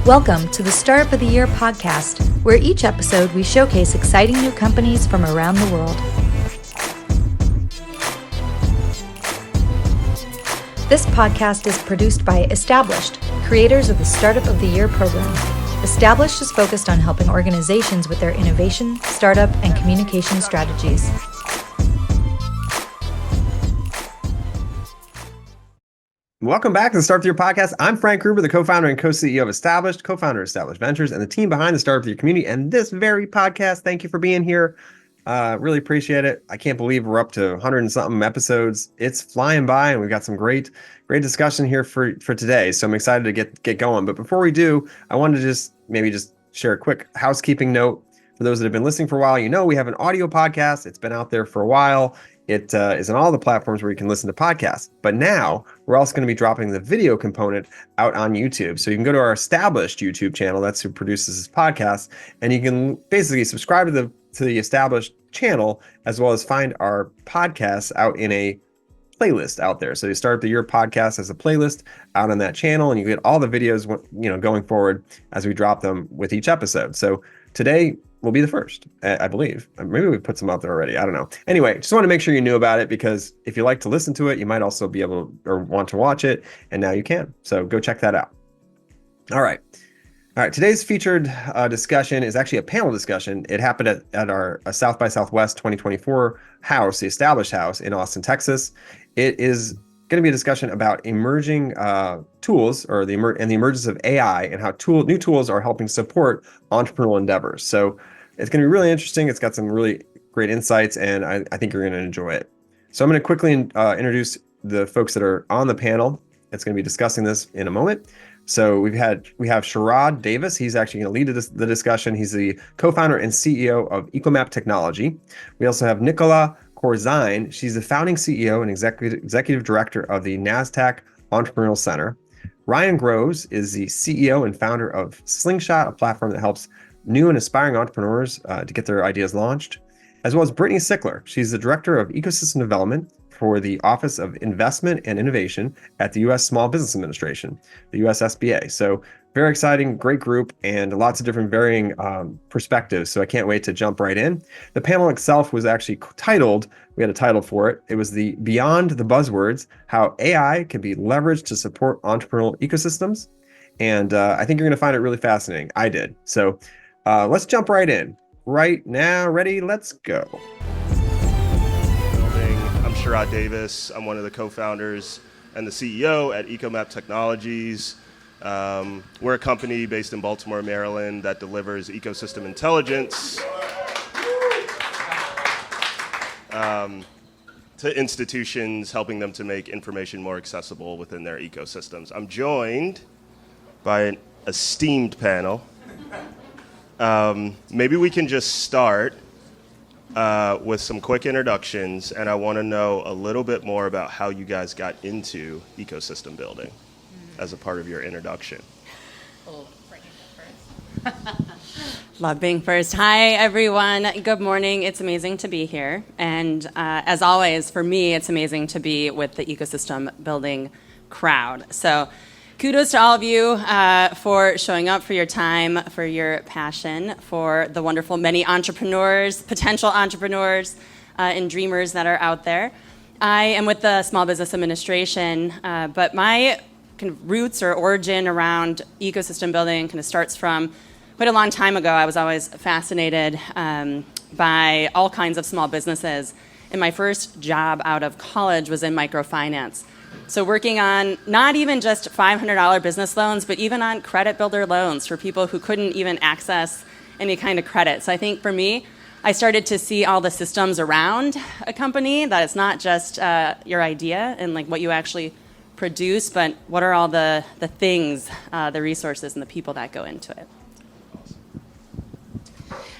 Welcome to the Startup of the Year podcast, where each episode we showcase exciting new companies from around the world. This podcast is produced by Established, creators of the Startup of the Year program. Established is focused on helping organizations with their innovation, startup, and communication strategies. Welcome back to the Startup of the Year podcast. I'm Frank Gruber, the co-founder and co-CEO of Established, co-founder of Established Ventures, and the team behind the Startup of the Year community and this very podcast. Thank you for being here. Really appreciate it. I can't believe we're up to 100 and something episodes. It's flying by, and we've got some great discussion here for today. So I'm excited to get going. But before we do, I wanted to just share a quick housekeeping note. For those that have been listening for a while, you know we have an audio podcast. It's been out there for a while. It is on all the platforms where you can listen to podcasts. But now we're also going to be dropping the video component out on YouTube. So you can go to our Established YouTube channel. That's who produces this podcast. And you can basically subscribe to the Established channel, as well as find our podcasts out in a playlist out there. So you start the Year podcast as a playlist out on that channel, and you get all the videos, going forward as we drop them with each episode. So today will be the first, I believe. Maybe we put some out there already. I don't know. Anyway, just want to make sure you knew about it, because if you like to listen to it, you might also be able to, or want to watch it, and now you can. So go check that out. All right. Today's featured discussion is actually a panel discussion. It happened at our South by Southwest 2024 house, the Established House in Austin, Texas. It is going to be a discussion about emerging tools, or the emergence of AI, and how new tools are helping support entrepreneurial endeavors. So it's going to be really interesting. It's got some really great insights, and I think you're going to enjoy it. So I'm going to quickly introduce the folks that are on the panel. It's going to be discussing this in a moment. So we have Sherrod Davis. He's actually going to lead the discussion. He's the co-founder and CEO of Ecomap Technology. We also have Nicola Corzine. She's the founding CEO and executive director of the Nasdaq Entrepreneurial Center. Ryan Groves is the CEO and founder of Slyngshot, a platform that helps new and aspiring entrepreneurs to get their ideas launched, as well as Brittany Sickler. She's the director of ecosystem development for the Office of Investment and Innovation at the U.S. Small Business Administration, the U.S. SBA. So very exciting, great group, and lots of different varying perspectives. So I can't wait to jump right in. The panel itself was actually titled, we had a title for it. It was the Beyond the Buzzwords, How AI Can Be Leveraged to Support Entrepreneurial Ecosystems. And I think you're going to find it really fascinating. I did. So let's jump right in. Right now, ready? Let's go. I'm Sherrod Davis. I'm one of the co-founders and the CEO at Ecomap Technologies. We're a company based in Baltimore, Maryland, that delivers ecosystem intelligence to institutions, helping them to make information more accessible within their ecosystems. I'm joined by an esteemed panel. Maybe we can just start with some quick introductions, and I want to know a little bit more about how you guys got into ecosystem building as a part of your introduction. Love being first. Hi, everyone. Good morning. It's amazing to be here. And as always, for me, it's amazing to be with the ecosystem building crowd. So kudos to all of you for showing up, for your time, for your passion, for the wonderful many entrepreneurs, potential entrepreneurs, and dreamers that are out there. I am with the Small Business Administration, but my kind of roots or origin around ecosystem building kind of starts from quite a long time ago. I was always fascinated by all kinds of small businesses. And my first job out of college was in microfinance. So working on not even just $500 business loans, but even on credit builder loans for people who couldn't even access any kind of credit. So I think for me, I started to see all the systems around a company, that it's not just your idea and like what you actually produce, but what are all the things, the resources and the people that go into it.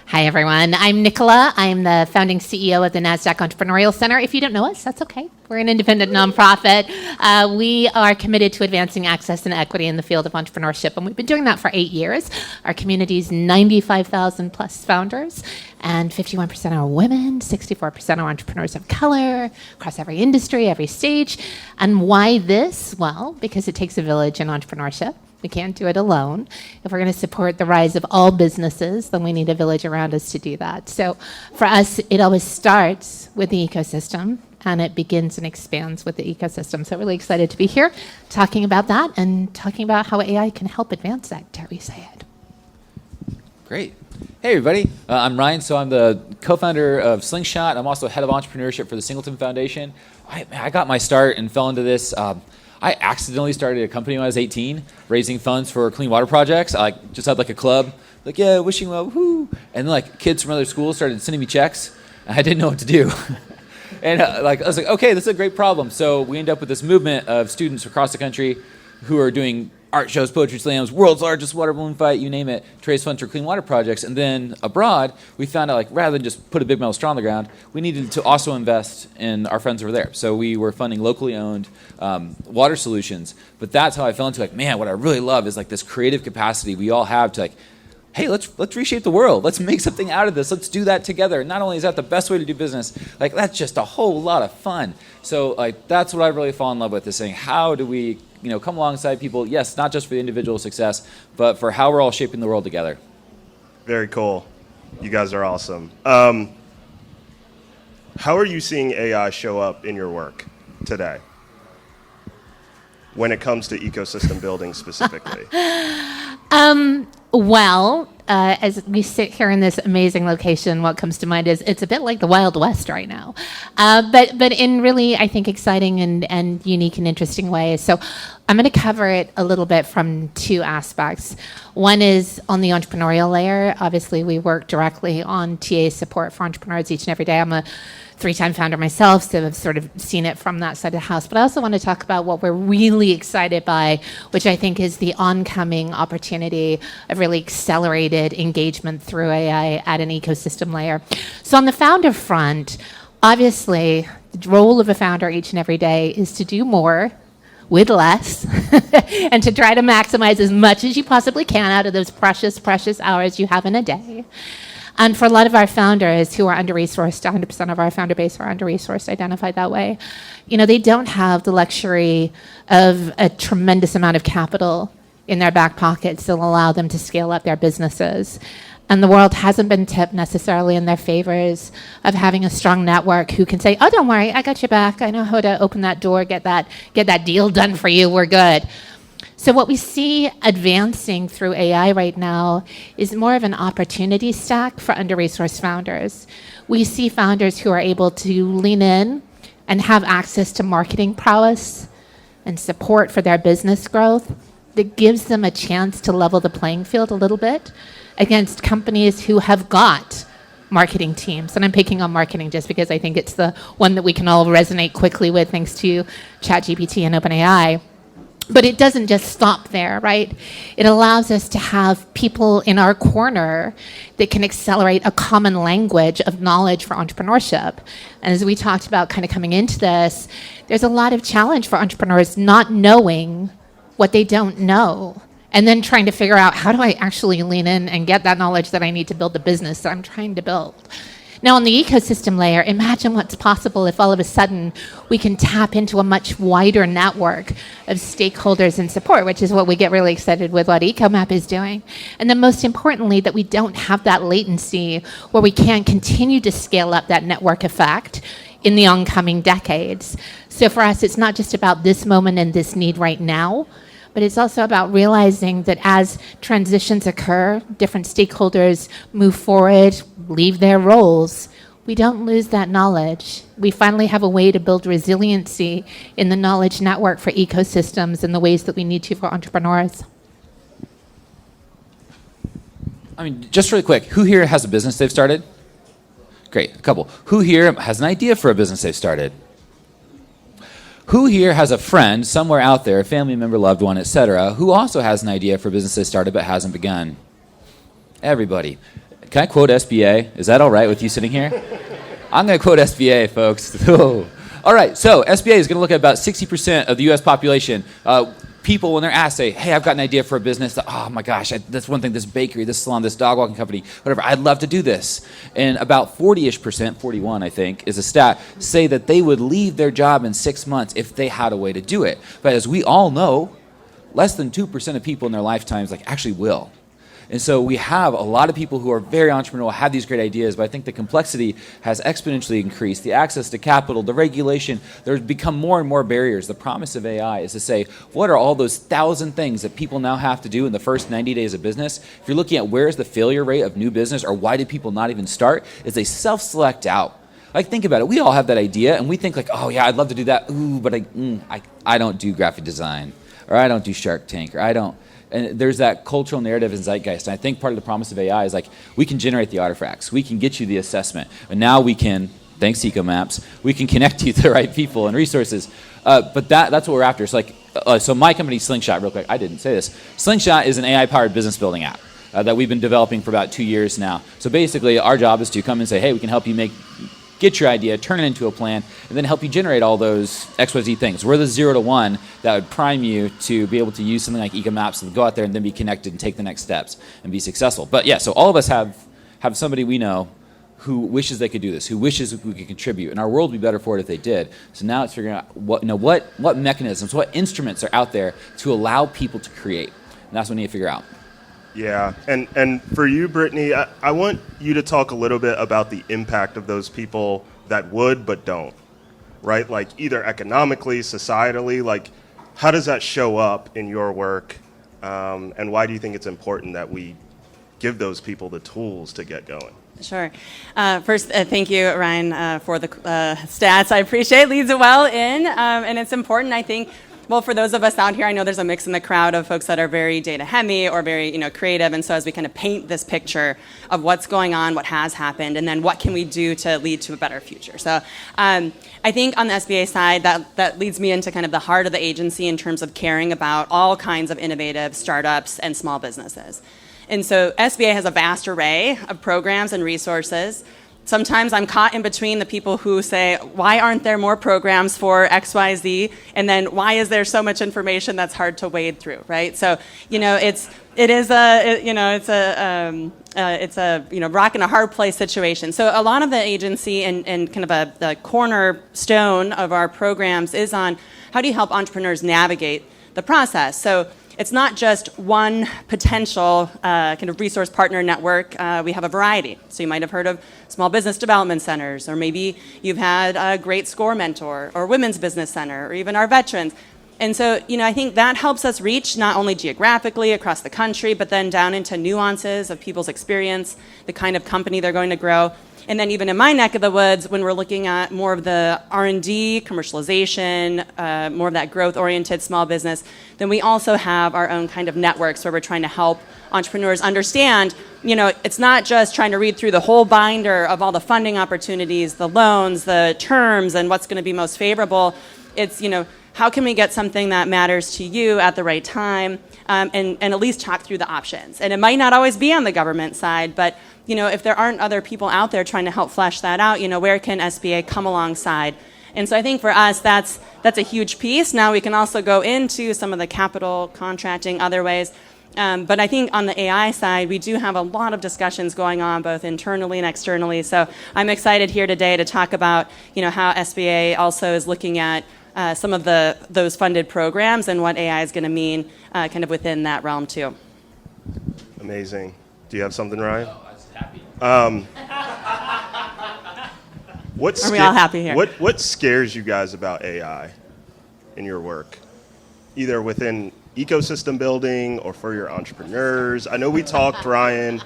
Hi, everyone. I'm Nicola. I'm the founding CEO of the Nasdaq Entrepreneurial Center. If you don't know us, that's okay. We're an independent nonprofit. We are committed to advancing access and equity in the field of entrepreneurship, and we've been doing that for 8 years. Our community's 95,000 plus founders, and 51% are women, 64% are entrepreneurs of color, across every industry, every stage. And why this? Well, because it takes a village in entrepreneurship. We can't do it alone. If we're going to support the rise of all businesses, then we need a village around us to do that. So for us, it always starts with the ecosystem, and it begins and expands with the ecosystem. So really excited to be here talking about that and talking about how AI can help advance that, dare we say it. Great. Hey, everybody. I'm Ryan. So I'm the co-founder of Slyngshot. I'm also head of entrepreneurship for the Singleton Foundation. I got my start and fell into this. I accidentally started a company when I was 18, raising funds for clean water projects. I just had a club, yeah, wishing well, whoo. And then kids from other schools started sending me checks. And I didn't know what to do. And I was like, okay, this is a great problem. So we end up with this movement of students across the country who are doing art shows, poetry slams, world's largest water balloon fight, you name it, to raise funds for clean water projects. And then abroad, we found out rather than just put a big metal straw on the ground, we needed to also invest in our friends over there. So we were funding locally owned water solutions. But that's how I fell into man, what I really love is this creative capacity we all have to hey, let's reshape the world. Let's make something out of this. Let's do that together. Not only is that the best way to do business, that's just a whole lot of fun. So that's what I really fall in love with, is saying, how do we come alongside people, yes, not just for the individual success, but for how we're all shaping the world together. Very cool. You guys are awesome. How are you seeing AI show up in your work today when it comes to ecosystem building specifically? Well, as we sit here in this amazing location, what comes to mind is it's a bit like the Wild West right now, but in really, I think, exciting and unique and interesting ways. So I'm going to cover it a little bit from two aspects. One is on the entrepreneurial layer. Obviously, we work directly on TA support for entrepreneurs each and every day. I'm a 3-time founder myself, so I've sort of seen it from that side of the house. But I also want to talk about what we're really excited by, which I think is the oncoming opportunity of really accelerated engagement through AI at an ecosystem layer. So on the founder front, obviously, the role of a founder each and every day is to do more with less and to try to maximize as much as you possibly can out of those precious, precious hours you have in a day. And for a lot of our founders who are under-resourced, 100% of our founder base are under-resourced, identified that way, they don't have the luxury of a tremendous amount of capital in their back pockets that will allow them to scale up their businesses. And the world hasn't been tipped necessarily in their favors of having a strong network who can say, oh, don't worry, I got your back. I know how to open that door, get that deal done for you, we're good. So what we see advancing through AI right now is more of an opportunity stack for under-resourced founders. We see founders who are able to lean in and have access to marketing prowess and support for their business growth that gives them a chance to level the playing field a little bit against companies who have got marketing teams. And I'm picking on marketing just because I think it's the one that we can all resonate quickly with thanks to ChatGPT and OpenAI. But it doesn't just stop there, right? It allows us to have people in our corner that can accelerate a common language of knowledge for entrepreneurship. And as we talked about kind of coming into this, there's a lot of challenge for entrepreneurs not knowing what they don't know, and then trying to figure out, how do I actually lean in and get that knowledge that I need to build the business that I'm trying to build? Now, on the ecosystem layer, imagine what's possible if all of a sudden we can tap into a much wider network of stakeholders and support, which is what we get really excited with what Ecomap is doing. And then most importantly, that we don't have that latency where we can continue to scale up that network effect in the oncoming decades. So for us, it's not just about this moment and this need right now, but it's also about realizing that as transitions occur, different stakeholders move forward, leave their roles, we don't lose that knowledge. We finally have a way to build resiliency in the knowledge network for ecosystems in the ways that we need to for entrepreneurs. Just really quick, who here has a business they've started? Great, a couple. Who here has an idea for a business they've started? Who here has a friend somewhere out there, a family member, loved one, etc., who also has an idea for a business they started but hasn't begun? Everybody. Can I quote SBA? Is that all right with you sitting here? I'm going to quote SBA, folks. All right, so SBA is going to look at about 60% of the U.S. population. People, when they're asked, say, hey, I've got an idea for a business. Oh, my gosh, that's one thing, this bakery, this salon, this dog walking company, whatever. I'd love to do this. And about 40-ish%, 41, I think, is a stat, say that they would leave their job in 6 months if they had a way to do it. But as we all know, less than 2% of people in their lifetimes like actually will. And so we have a lot of people who are very entrepreneurial, have these great ideas, but I think the complexity has exponentially increased. The access to capital, the regulation, there's become more and more barriers. The promise of AI is to say, what are all those 1,000 things that people now have to do in the first 90 days of business? If you're looking at where's the failure rate of new business or why did people not even start, is they self-select out. Like, think about it. We all have that idea, and we think like, oh yeah, I'd love to do that. Ooh, but I don't do graphic design, or I don't do Shark Tank, or I don't. And there's that cultural narrative and zeitgeist. And I think part of the promise of AI is like, we can generate the artifacts. We can get you the assessment. And now we can, thanks to Ecomaps, we can connect you to the right people and resources. But that's what we're after. So so my company, Slyngshot, real quick, I didn't say this. Slyngshot is an AI-powered business building app that we've been developing for about 2 years now. So basically, our job is to come and say, hey, we can help you get your idea, turn it into a plan, and then help you generate all those XYZ things. We're the 0 to 1 that would prime you to be able to use something like Ecomaps and go out there and then be connected and take the next steps and be successful. But yeah, so all of us have somebody we know who wishes they could do this, who wishes we could contribute, and our world would be better for it if they did. So now it's figuring out what mechanisms, what instruments are out there to allow people to create. And that's what we need to figure out. Yeah, and for you, Brittany, I want you to talk a little bit about the impact of those people that would but don't, right? Like either economically, societally, like how does that show up in your work? And why do you think it's important that we give those people the tools to get going? Sure. First, thank you, Ryan, for the stats. I appreciate leads it well in, and it's important, I think. Well, for those of us out here, I know there's a mix in the crowd of folks that are very data heavy or very, creative. And so as we kind of paint this picture of what's going on, what has happened, and then what can we do to lead to a better future. So I think on the SBA side, that leads me into kind of the heart of the agency in terms of caring about all kinds of innovative startups and small businesses. And so SBA has a vast array of programs and resources. Sometimes I'm caught in between the people who say, why aren't there more programs for XYZ? And then why is there so much information that's hard to wade through, right? So, it's a rock and a hard place situation. So a lot of the agency and kind of the cornerstone of our programs is on how do you help entrepreneurs navigate the process? So it's not just one potential kind of resource partner network. We have a variety. So you might have heard of small business development centers, or maybe you've had a great SCORE mentor, or Women's Business Center, or even our veterans. And so, I think that helps us reach not only geographically across the country, but then down into nuances of people's experience, the kind of company they're going to grow. And then even in my neck of the woods, when we're looking at more of the R&D, commercialization, more of that growth-oriented small business, then we also have our own kind of networks where we're trying to help entrepreneurs understand, it's not just trying to read through the whole binder of all the funding opportunities, the loans, the terms, and what's going to be most favorable. It's, how can we get something that matters to you at the right time, and at least talk through the options. And it might not always be on the government side, but if there aren't other people out there trying to help flesh that out, where can SBA come alongside? And so I think for us, that's a huge piece. Now we can also go into some of the capital contracting, other ways. But I think on the AI side, we do have a lot of discussions going on, both internally and externally. So I'm excited here today to talk about, how SBA also is looking at some of those funded programs and what AI is going to mean kind of within that realm too. Amazing. Do you have something, Ryan? Oh, I was happy. Are we all happy here? What scares you guys about AI in your work, either within ecosystem building or for your entrepreneurs? I know we talked, Ryan,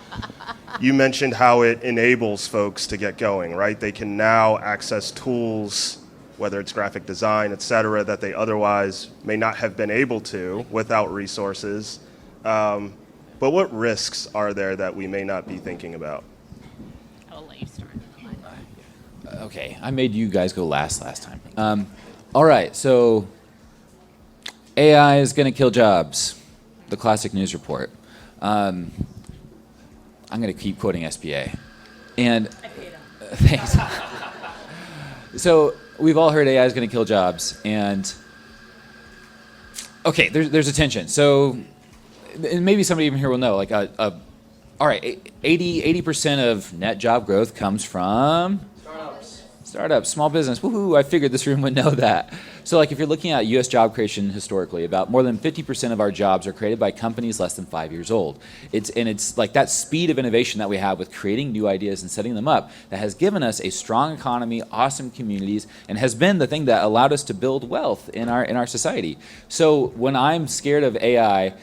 you mentioned how it enables folks to get going, right? They can now access tools, whether it's graphic design, et cetera, that they otherwise may not have been able to without resources. But what risks are there that we may not be thinking about? I'll let you start. Okay, I made you guys go last time. All right, so AI is going to kill jobs. The classic news report. I'm going to keep quoting SBA. And thanks. So we've all heard AI is going to kill jobs, and okay, there's a tension. So and maybe somebody even here will know, like all right, 80% of net job growth comes from startups, small business. Woohoo! I figured this room would know that. So like if you're looking at U.S. job creation historically, about more than 50% of our jobs are created by companies less than 5 years old. It's like that speed of innovation that we have with creating new ideas and setting them up that has given us a strong economy, awesome communities, and has been the thing that allowed us to build wealth in our society. So when I'm scared of AI,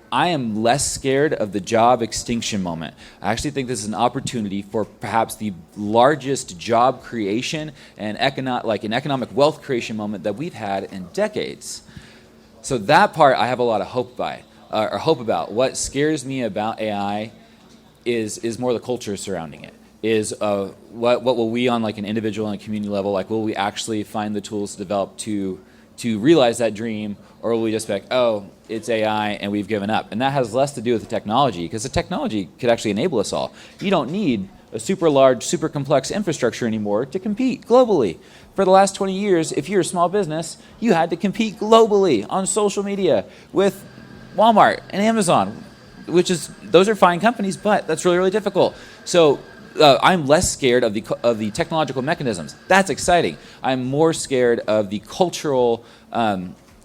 I am less scared of the job extinction moment. I actually think this is an opportunity for perhaps the largest job creation and economic wealth creation moment that we've had in decades. So that part I have a lot of hope about. What scares me about AI is more the culture surrounding it. Is what will we on like an individual and a community level, like will we actually find the tools to develop to realize that dream, or will we just be like, oh, it's AI and we've given up? And that has less to do with the technology, because the technology could actually enable us all. You don't need a super large, super complex infrastructure anymore to compete globally. For the last 20 years, if you're a small business, you had to compete globally on social media with Walmart and Amazon, those are fine companies, but that's really, really difficult. So I'm less scared of the technological mechanisms. That's exciting. I'm more scared of the cultural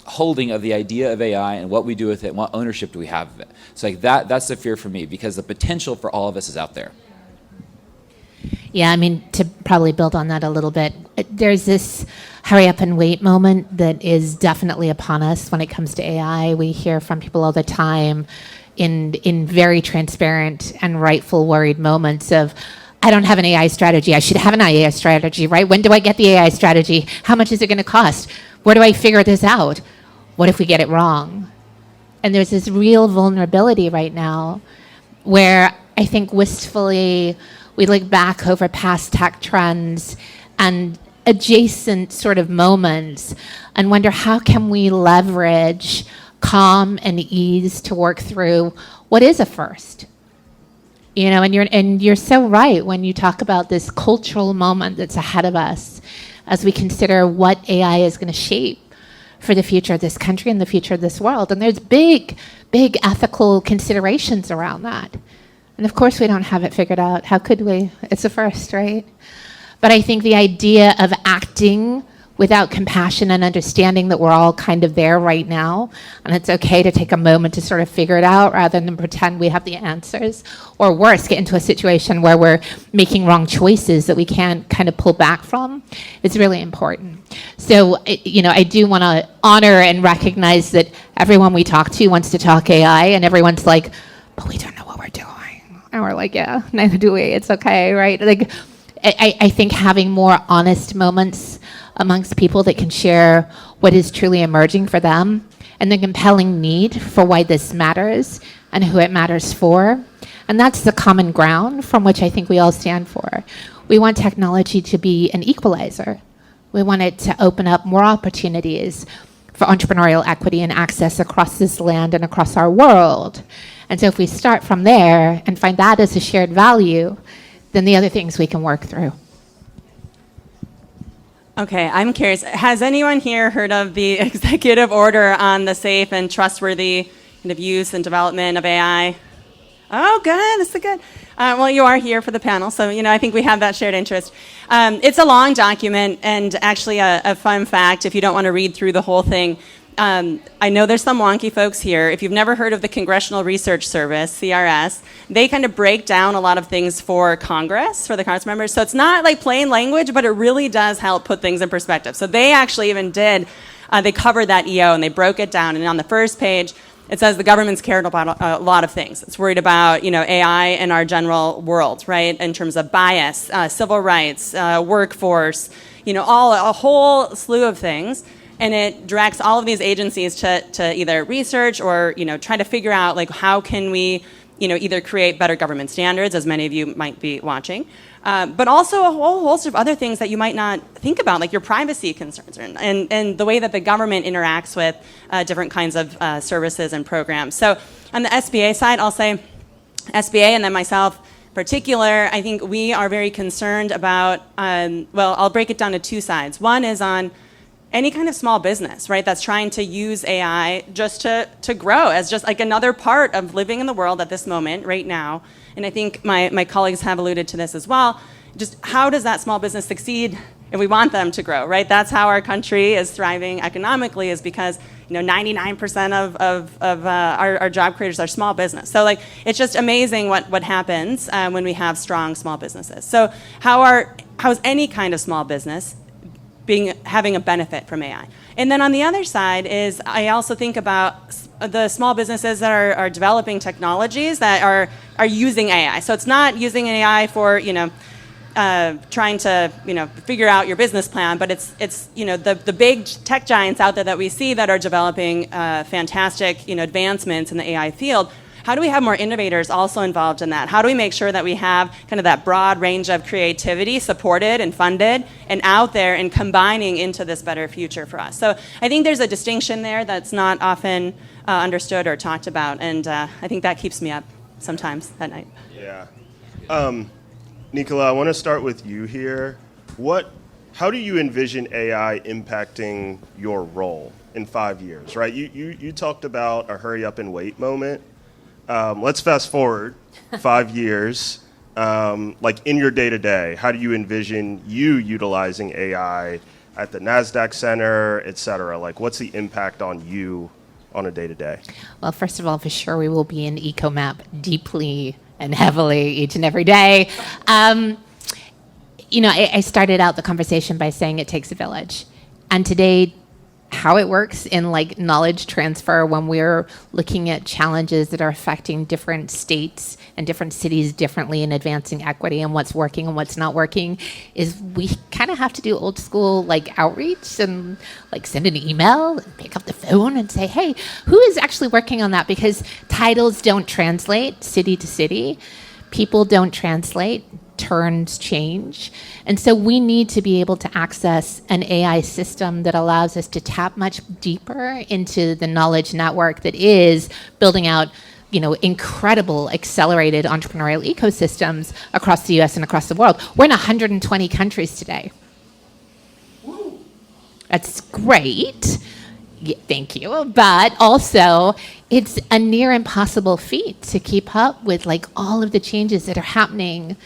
holding of the idea of AI and what we do with it and what ownership do we have of it. So like that's the fear for me, because the potential for all of us is out there. Yeah, I mean, to probably build on that a little bit, there's this hurry up and wait moment that is definitely upon us when it comes to AI. We hear from people all the time in very transparent and rightful worried moments of, I don't have an AI strategy. I should have an AI strategy, right? When do I get the AI strategy? How much is it going to cost? Where do I figure this out? What if we get it wrong? And there's this real vulnerability right now where I think wistfully we look back over past tech trends and adjacent sort of moments and wonder, how can we leverage calm and ease to work through what is a first? You know, and you're so right when you talk about this cultural moment that's ahead of us as we consider what AI is going to shape for the future of this country and the future of this world. And there's big, big ethical considerations around that. And of course, we don't have it figured out. How could we? It's a first, right? But I think the idea of acting without compassion and understanding that we're all kind of there right now, and it's okay to take a moment to sort of figure it out rather than pretend we have the answers, or worse, get into a situation where we're making wrong choices that we can't kind of pull back from, is really important. So, I do want to honor and recognize that everyone we talk to wants to talk AI, and everyone's like, but we don't know what we're doing. And we're like, yeah, neither do we. It's okay, right? Like, I think having more honest moments amongst people that can share what is truly emerging for them and the compelling need for why this matters and who it matters for. And that's the common ground from which I think we all stand for. We want technology to be an equalizer. We want it to open up more opportunities for entrepreneurial equity and access across this land and across our world. And so if we start from there and find that as a shared value, then the other things we can work through. Okay, I'm curious. Has anyone here heard of the executive order on the safe and trustworthy kind of use and development of AI? Oh, good. This is good. Well, you are here for the panel, so I think we have that shared interest. It's a long document, and actually a fun fact, if you don't want to read through the whole thing, I know there's some wonky folks here. If you've never heard of the Congressional Research Service, CRS, they kind of break down a lot of things for Congress, for the Congress members. So it's not like plain language, but it really does help put things in perspective. So they actually even they covered that EO and they broke it down. And on the first page, it says the government's cared about a lot of things. It's worried about, AI in our general world, right? In terms of bias, civil rights, workforce, a whole slew of things. And it directs all of these agencies to either research or, try to figure out, like, how can we, either create better government standards, as many of you might be watching, but also a whole host of other things that you might not think about, like your privacy concerns and the way that the government interacts with different kinds of services and programs. So on the SBA side, I'll say SBA and then myself in particular, I think we are very concerned about, I'll break it down to two sides. One is on any kind of small business, right, that's trying to use AI just to grow as just like another part of living in the world at this moment right now. And I think my colleagues have alluded to this as well. Just how does that small business succeed and we want them to grow, right? That's how our country is thriving economically, is because 99% of our job creators are small business. So like, it's just amazing what happens when we have strong small businesses. So how's any kind of small business having a benefit from AI? And then on the other side is, I also think about the small businesses that are developing technologies that are using AI. So it's not using AI for trying to figure out your business plan, but it's the big tech giants out there that we see that are developing fantastic advancements in the AI field. How do we have more innovators also involved in that? How do we make sure that we have kind of that broad range of creativity supported and funded and out there and combining into this better future for us? So I think there's a distinction there that's not often understood or talked about, and I think that keeps me up sometimes at night. Yeah. Nicola, I want to start with you here. How do you envision AI impacting your role in 5 years, right? You talked about a hurry up and wait moment. Let's fast forward 5 years. Like in your day-to-day, how do you envision you utilizing AI at the Nasdaq Center, et cetera? Like, what's the impact on you on a day-to-day? Well, first of all, for sure, we will be in Ecomap deeply and heavily each and every day. I started out the conversation by saying it takes a village. And today, how it works in like knowledge transfer when we're looking at challenges that are affecting different states and different cities differently in advancing equity and what's working and what's not working is we kind of have to do old school like outreach and like send an email and pick up the phone and say, hey, who is actually working on that? Because titles don't translate city to city. People don't translate. Turns change. And so we need to be able to access an AI system that allows us to tap much deeper into the knowledge network that is building out, incredible accelerated entrepreneurial ecosystems across the US and across the world. We're in 120 countries today. That's great. Yeah, thank you. But also, it's a near impossible feat to keep up with like all of the changes that are happening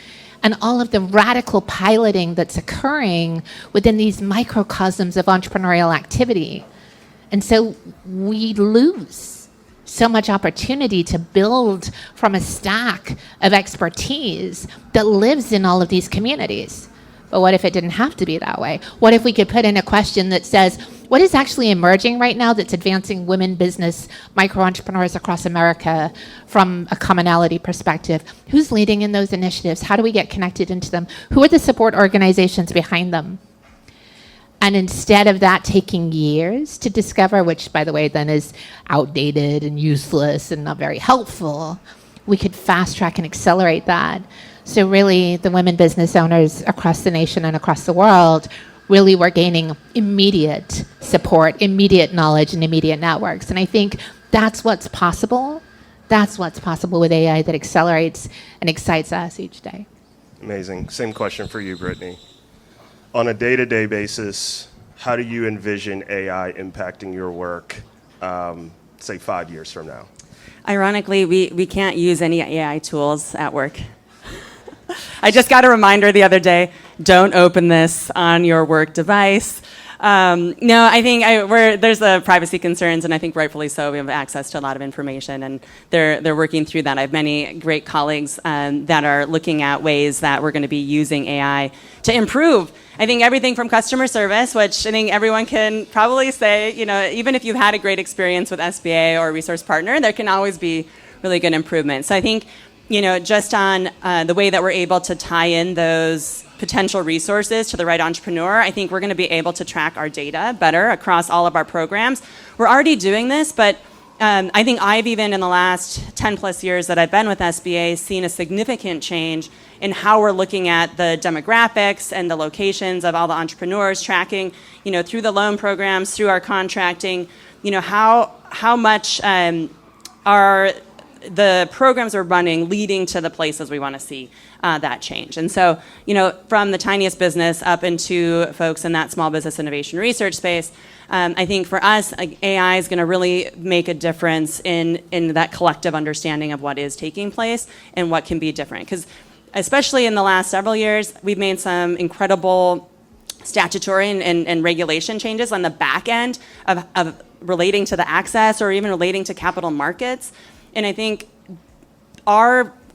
and all of the radical piloting that's occurring within these microcosms of entrepreneurial activity. And so we lose so much opportunity to build from a stack of expertise that lives in all of these communities. But what if it didn't have to be that way? What if we could put in a question that says, what is actually emerging right now that's advancing women business, micro-entrepreneurs across America from a commonality perspective? Who's leading in those initiatives? How do we get connected into them? Who are the support organizations behind them? And instead of that taking years to discover, which by the way then is outdated and useless and not very helpful, we could fast track and accelerate that. So really the women business owners across the nation and across the world really were gaining immediate support, immediate knowledge, and immediate networks. And I think that's what's possible. That's what's possible with AI that accelerates and excites us each day. Amazing. Same question for you, Brittany. On a day-to-day basis, how do you envision AI impacting your work, say 5 years from now? Ironically, we can't use any AI tools at work. I just got a reminder the other day, don't open this on your work device. No, I think there's privacy concerns, and I think rightfully so. We have access to a lot of information, and they're working through that. I have many great colleagues that are looking at ways that we're going to be using AI to improve. I think everything from customer service, which I think everyone can probably say, even if you've had a great experience with SBA or a resource partner, there can always be really good improvements. So I think, just on the way that we're able to tie in those potential resources to the right entrepreneur, I think we're going to be able to track our data better across all of our programs. We're already doing this, but I think I've even in the last 10 plus years that I've been with SBA seen a significant change in how we're looking at the demographics and the locations of all the entrepreneurs, tracking, through the loan programs, through our contracting, how much are the programs we're running leading to the places we want to see that change. And so, from the tiniest business up into folks in that small business innovation research space, I think for us, AI is going to really make a difference in that collective understanding of what is taking place and what can be different. Because especially in the last several years, we've made some incredible statutory and regulation changes on the back end of relating to the access or even relating to capital markets. And I think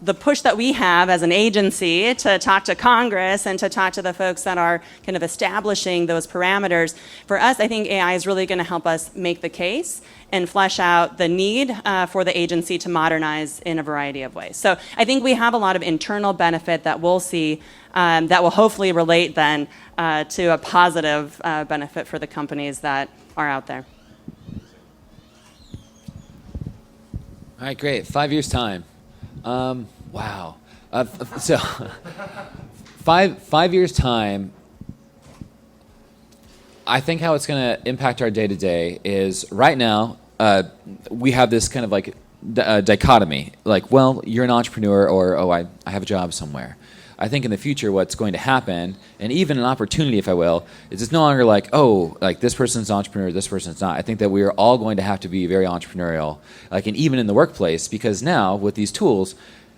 the push that we have as an agency to talk to Congress and to talk to the folks that are kind of establishing those parameters, for us, I think AI is really going to help us make the case and flesh out the need for the agency to modernize in a variety of ways. So I think we have a lot of internal benefit that we'll see that will hopefully relate then to a positive benefit for the companies that are out there. All right, great. 5 years' time. Wow. So 5 years' time, I think how it's going to impact our day-to-day is right now we have this kind of like dichotomy. Like, well, you're an entrepreneur or, oh, I have a job somewhere. I think in the future what's going to happen, and even an opportunity, if I will, is it's no longer like, oh, like this person's an entrepreneur, this person's not. I think that we are all going to have to be very entrepreneurial, like, and even in the workplace, because now with these tools,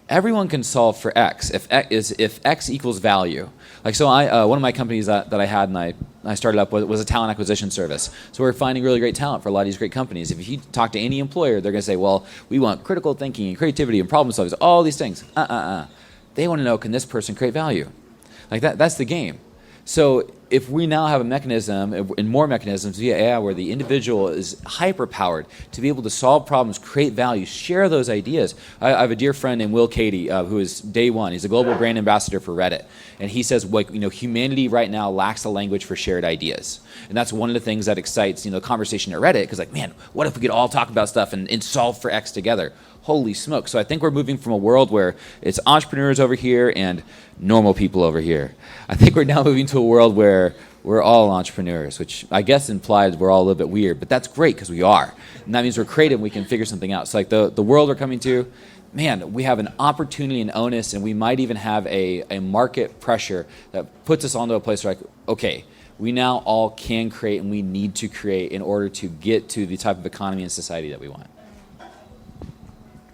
everyone can solve for X if X equals value. Like, so one of my companies that I had and I started up was a talent acquisition service. So we're finding really great talent for a lot of these great companies. If you talk to any employer, they're going to say, well, we want critical thinking and creativity and problem solving, all these things. They want to know, can this person create value? Like that's the game. So if we now have a mechanism and more mechanisms via AI where the individual is hyper-powered to be able to solve problems, create value, share those ideas. I have a dear friend named Will Cady who is day one. He's a global brand ambassador for Reddit. And he says, like, humanity right now lacks a language for shared ideas. And that's one of the things that excites, the conversation at Reddit, because like, man, what if we could all talk about stuff and solve for X together? Holy smoke. So I think we're moving from a world where it's entrepreneurs over here and normal people over here. I think we're now moving to a world where we're all entrepreneurs, which I guess implies we're all a little bit weird, but that's great because we are. And that means we're creative and we can figure something out. So like the world we're coming to, man, we have an opportunity and onus, and we might even have a market pressure that puts us onto a place where like, okay, we now all can create and we need to create in order to get to the type of economy and society that we want.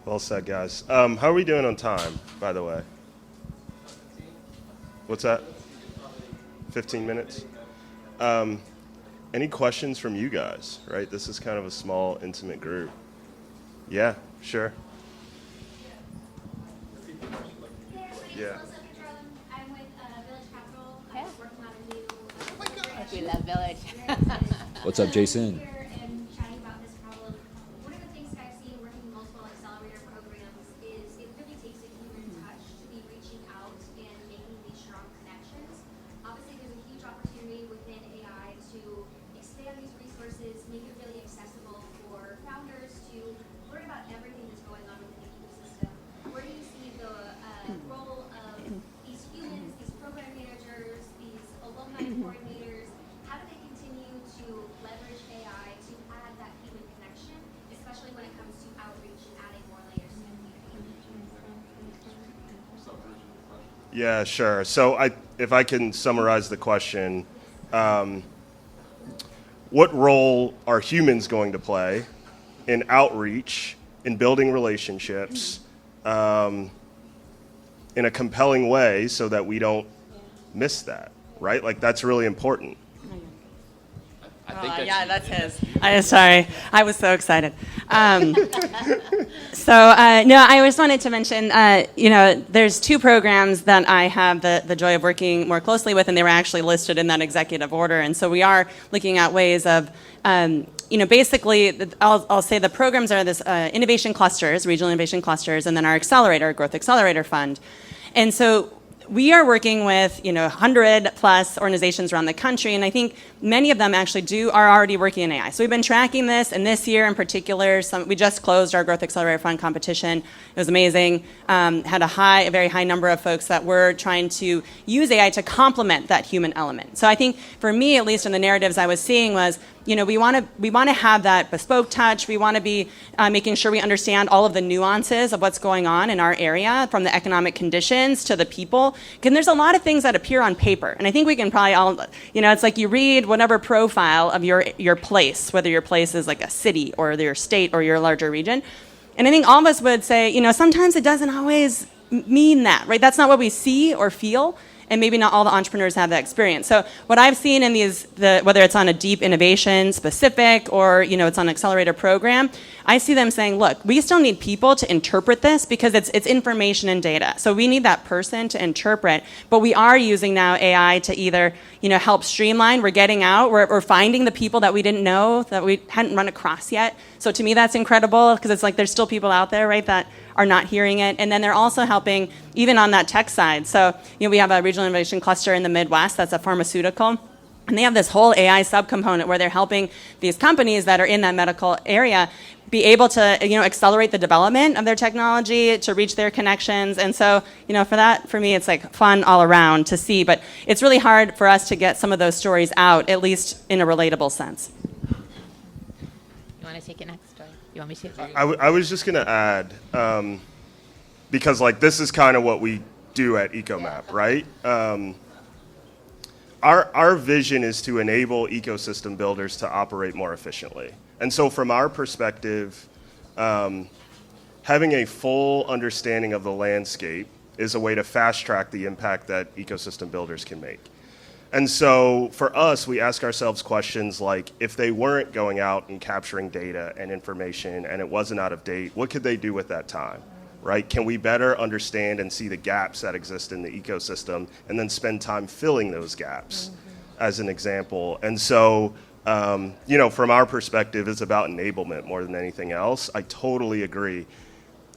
Well said, guys. How are we doing on time, by the way? What's that? 15 minutes? Any questions from you guys, right? This is kind of a small, intimate group. Yeah, sure. Yeah. I'm with Village Capital. I'm working on a new... We love Village. What's up, Jason? And chatting about this problem. One of the things that I've seen working in multiple accelerator programs is it really takes a human touch to be reaching out and making these strong connections. Obviously, there's a huge opportunity within AI to expand these resources, make it really accessible for founders to learn about everything that's going on within the ecosystem. Where do you see the role of these humans, these program managers, these alumni coordinators? How do they continue to leverage AI to add that human connection, especially when it comes to outreach and adding more layers to the community? Yeah, sure. So if I can summarize the question, what role are humans going to play in outreach, in building relationships, in a compelling way so that we don't miss that, right? Like that's really important. That's his. Sorry, I was so excited. No, I just wanted to mention, there's two programs that I have the joy of working more closely with, and they were actually listed in that executive order. And so we are looking at ways of, basically, I'll say the programs are this innovation clusters, regional innovation clusters, and then our accelerator, growth accelerator fund. And so we are working with 100 plus organizations around the country, and I think many of them actually are already working in AI. So we've been tracking this, and this year in particular, we just closed our Growth Accelerator Fund competition. It was amazing. Had a very high number of folks that were trying to use AI to complement that human element. So I think for me, at least in the narratives I was seeing was, we want to have that bespoke touch. We want to be making sure we understand all of the nuances of what's going on in our area, from the economic conditions to the people. And there's a lot of things that appear on paper, and I think we can probably all, it's like you read whatever profile of your place, whether your place is like a city or your state or your larger region. And I think all of us would say, sometimes it doesn't always mean that, right? That's not what we see or feel. and maybe not all the entrepreneurs have that experience. So what I've seen in whether it's on a deep innovation specific or it's on an accelerator program, I see them saying, look, we still need people to interpret this because it's information and data. So we need that person to interpret, but we are using now AI to either help streamline. We're getting out, we're finding the people that we didn't know, that we hadn't run across yet. So to me, that's incredible because it's like there's still people out there, right, that are not hearing it. And then they're also helping even on that tech side. So we have a regional innovation cluster in the Midwest that's a pharmaceutical. And they have this whole AI subcomponent where they're helping these companies that are in that medical area be able to accelerate the development of their technology to reach their connections. And so for me, it's like fun all around to see. But it's really hard for us to get some of those stories out, at least in a relatable sense. You want to take it next? Or you want me to? I was just going to add, because this is kind of what we do at Ecomap, right? Our vision is to enable ecosystem builders to operate more efficiently. And so from our perspective, having a full understanding of the landscape is a way to fast track the impact that ecosystem builders can make. And so for us, we ask ourselves questions like, if they weren't going out and capturing data and information and it wasn't out of date, what could they do with that time? Right? Can we better understand and see the gaps that exist in the ecosystem and then spend time filling those gaps, as an example? And so, from our perspective, it's about enablement more than anything else. I totally agree.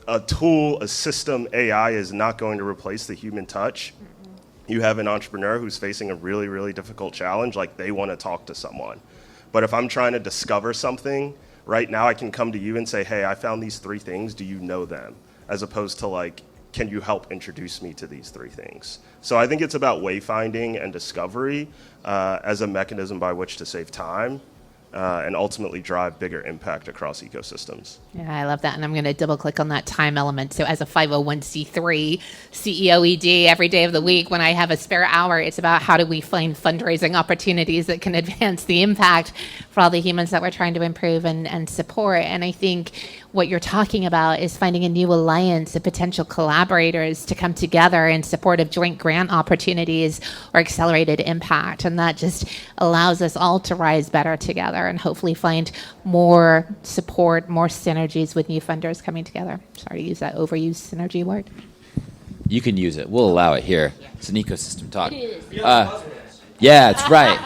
A tool, a system, AI is not going to replace the human touch. You have an entrepreneur who's facing a really, really difficult challenge, like they want to talk to someone. But if I'm trying to discover something, right now I can come to you and say, hey, I found these 3 things, do you know them? As opposed to can you help introduce me to these 3 things? So I think it's about wayfinding and discovery as a mechanism by which to save time and ultimately drive bigger impact across ecosystems. Yeah, I love that. And I'm going to double click on that time element. So as a 501c3 CEO ED, every day of the week when I have a spare hour, it's about how do we find fundraising opportunities that can advance the impact for all the humans that we're trying to improve and support. And I think what you're talking about is finding a new alliance of potential collaborators to come together in support of joint grant opportunities or accelerated impact. And that just allows us all to rise better together and hopefully find more support, more synergies with new funders coming together. Sorry to use that overused synergy word. You can use it. We'll allow it here. It's an ecosystem talk. It is. Yeah, it's right.